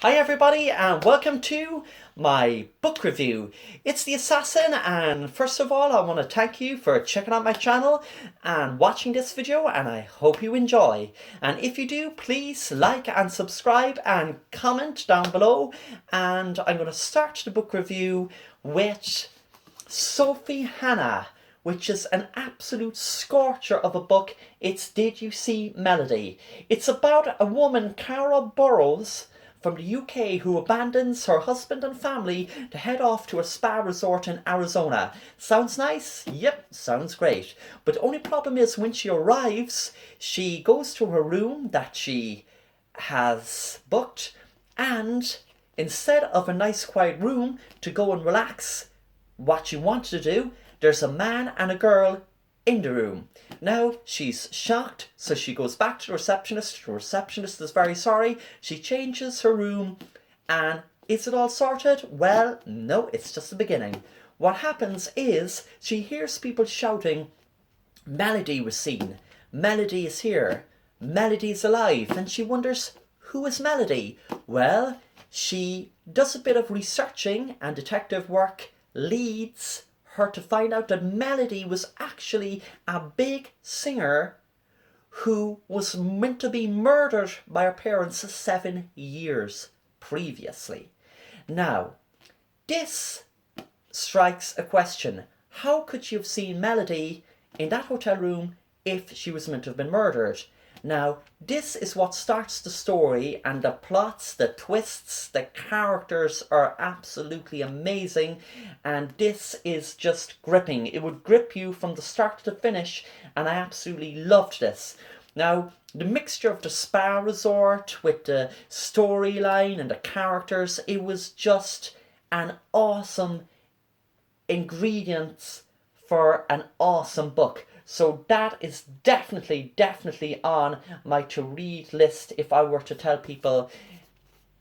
Hi everybody and welcome to my book review. It's The Assassin, and first of all I want to thank you for checking out my channel and watching this video, and I hope you enjoy. And if you do, please like and subscribe and comment down below. And I'm going to start the book review with Sophie Hannah, which is an absolute scorcher of a book. It's Did You See Melody? It's about a woman, Cara Burrows, from the UK, who abandons her husband and family to head off to a spa resort in Arizona. Sounds nice? Yep, sounds great. But the only problem is when she arrives, she goes to her room that she has booked, and instead of a nice quiet room to go and relax what she wanted to do, there's a man and a girl in the room. Now she's shocked, so she goes back to the receptionist. The receptionist is very sorry. She changes her room, and is it all sorted? Well, no, it's just the beginning. What happens is she hears people shouting, "Melody was seen. Melody is here. Melody is alive." And she wonders, who is Melody? Well, she does a bit of researching, and detective work leads her to find out that Melody was actually a big singer who was meant to be murdered by her parents 7 years previously. Now, this strikes a question. How could you have seen Melody in that hotel room if she was meant to have been murdered? Now, this is what starts the story, and the plots, the twists, the characters are absolutely amazing, and this is just gripping. It would grip you from the start to finish, and I absolutely loved this. Now, the mixture of the spa resort with the storyline and the characters, it was just an awesome ingredients for an awesome book. So that is definitely on my to read list if I were to tell people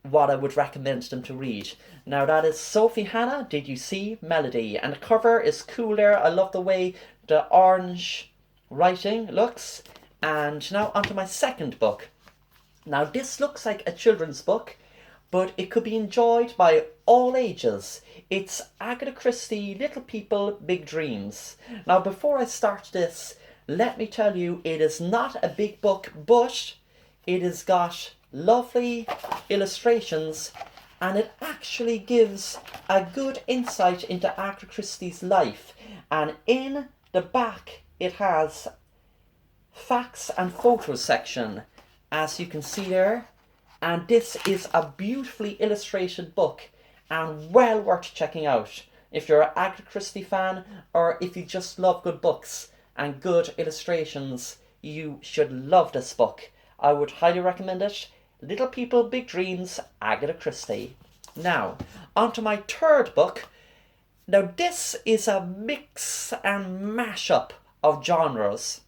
what I would recommend them to read. Now that is Sophie Hannah, Did You See Melody? And the cover is cool there. I love the way the orange writing looks. And now onto my second book. Now this looks like a children's book, but it could be enjoyed by all ages. It's Agatha Christie, Little People, Big Dreams. Now before I start this, let me tell you, it is not a big book, but it has got lovely illustrations, and it actually gives a good insight into Agatha Christie's life. And in the back it has facts and photos section, as you can see there. And this is a beautifully illustrated book and well worth checking out if you're an Agatha Christie fan, or if you just love good books and good illustrations. You should love this book. I would highly recommend it. Little People, Big Dreams, Agatha Christie. Now, on to my third book. Now this is a mix and mashup of genres.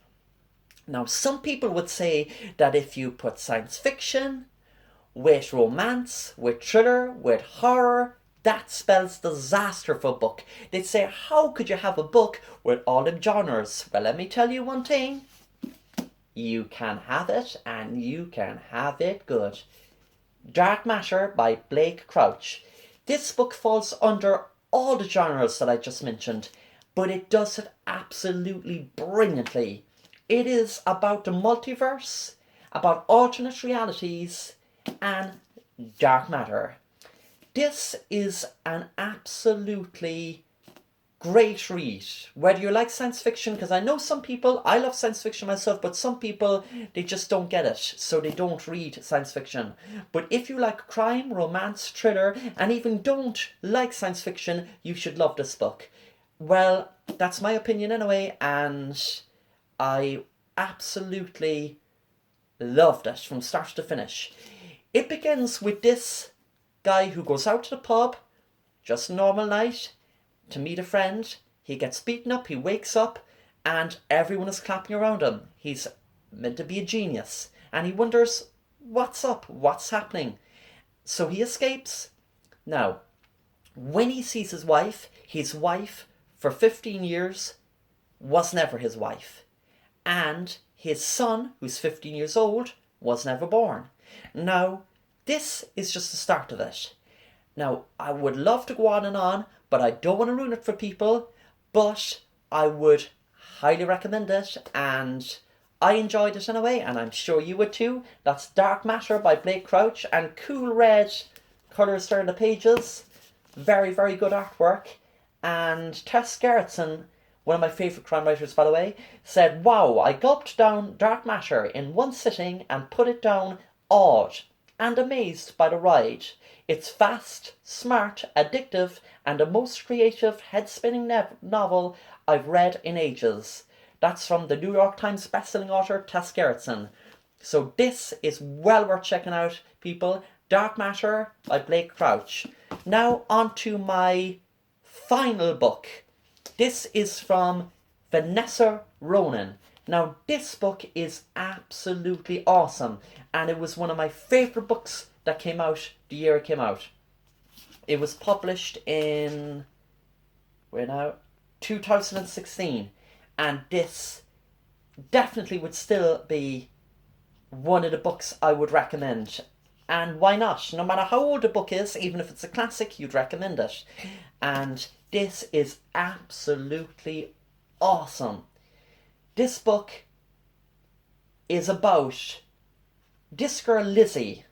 Now some people would say that if you put science fiction with romance, with thriller, with horror, that spells disaster for a book. They'd say, how could you have a book with all the genres? Well, let me tell you one thing. You can have it, and you can have it good. Dark Matter by Blake Crouch. This book falls under all the genres that I just mentioned, but it does it absolutely brilliantly. It is about the multiverse, about alternate realities, and dark matter. This is an absolutely great read. Whether you like science fiction, because I know some people, I love science fiction myself, but some people, they just don't get it, so they don't read science fiction. But if you like crime, romance, thriller, and even don't like science fiction, you should love this book. Well, that's my opinion anyway, and I absolutely loved it from start to finish. It begins with this guy who goes out to the pub, just a normal night, to meet a friend. He gets beaten up, he wakes up, and everyone is clapping around him. He's meant to be a genius, and he wonders, what's up, what's happening? So he escapes. Now, when he sees his wife for 15 years was never his wife. And his son, who's 15 years old, was never born. Now, this is just the start of it. Now, I would love to go on, but I don't want to ruin it for people, but I would highly recommend it, and I enjoyed it anyway, and I'm sure you would too. That's Dark Matter by Blake Crouch, and cool red colours there in the pages. Very, very good artwork. And Tess Gerritsen, one of my favourite crime writers by the way, said, "Wow, I gulped down Dark Matter in one sitting and put it down awed and amazed by the ride. It's fast, smart, addictive, and the most creative, head-spinning novel I've read in ages." That's from the New York Times bestselling author Tess Gerritsen. So this is well worth checking out, people. Dark Matter by Blake Crouch. Now on to my final book. This is from Vanessa Ronan. Now this book is absolutely awesome, and it was one of my favourite books that came out the year it came out. It was published in 2016, and this definitely would still be one of the books I would recommend. And why not? No matter how old a book is, even if it's a classic, you'd recommend it. And this is absolutely awesome. This book is about this girl Lizzie,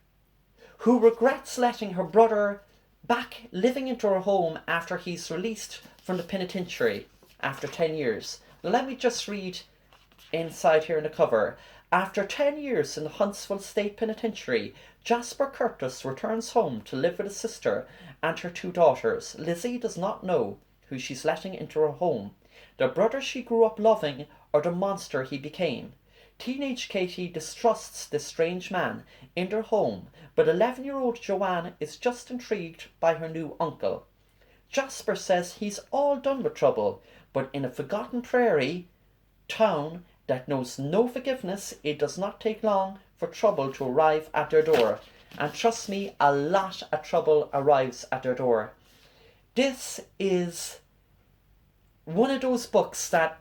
who regrets letting her brother back living into her home after he's released from the penitentiary after 10 years. Now, let me just read inside here in the cover. After 10 years in the Huntsville State Penitentiary, Jasper Curtis returns home to live with his sister and her 2 daughters. Lizzie does not know who she's letting into her home, the brother she grew up loving or the monster he became. Teenage Katie distrusts this strange man in their home, but 11-year-old Joanne is just intrigued by her new uncle. Jasper says he's all done with trouble, but in a forgotten prairie town that knows no forgiveness, it does not take long for trouble to arrive at their door. And trust me, a lot of trouble arrives at their door. This is one of those books that,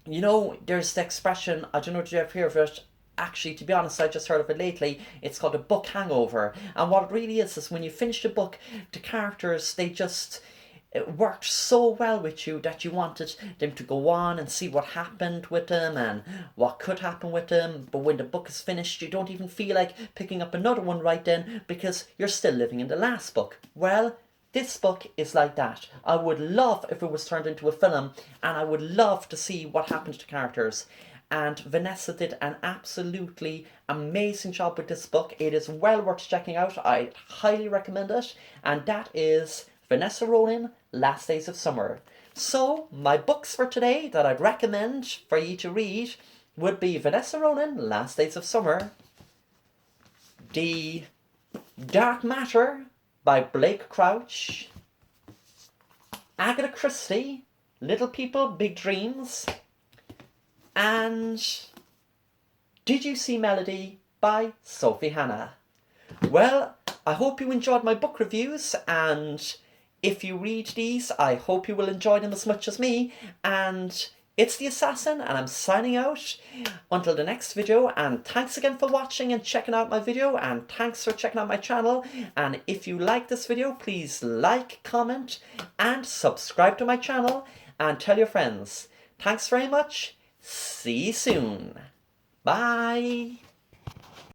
you know, there's the expression, I don't know if you ever heard of it. Actually, to be honest, I just heard of it lately. It's called a book hangover. And what it really is when you finish the book, the characters, they just, it worked so well with you that you wanted them to go on and see what happened with them and what could happen with them. But when the book is finished, you don't even feel like picking up another one right then because you're still living in the last book. Well, this book is like that. I would love if it was turned into a film, and I would love to see what happened to characters. And Vanessa did an absolutely amazing job with this book. It is well worth checking out. I highly recommend it. And that is Vanessa Ronan, Last Days of Summer. So, my books for today that I'd recommend for you to read would be Vanessa Ronan, Last Days of Summer, The Dark Matter by Blake Crouch, Agatha Christie, Little People, Big Dreams, and Did You See Melody by Sophie Hannah. Well, I hope you enjoyed my book reviews, and if you read these, I hope you will enjoy them as much as me. And it's the Assassin, and I'm signing out until the next video. And thanks again for watching and checking out my video, and thanks for checking out my channel. And if you like this video, please like, comment, and subscribe to my channel, and tell your friends. Thanks very much. See you soon. Bye.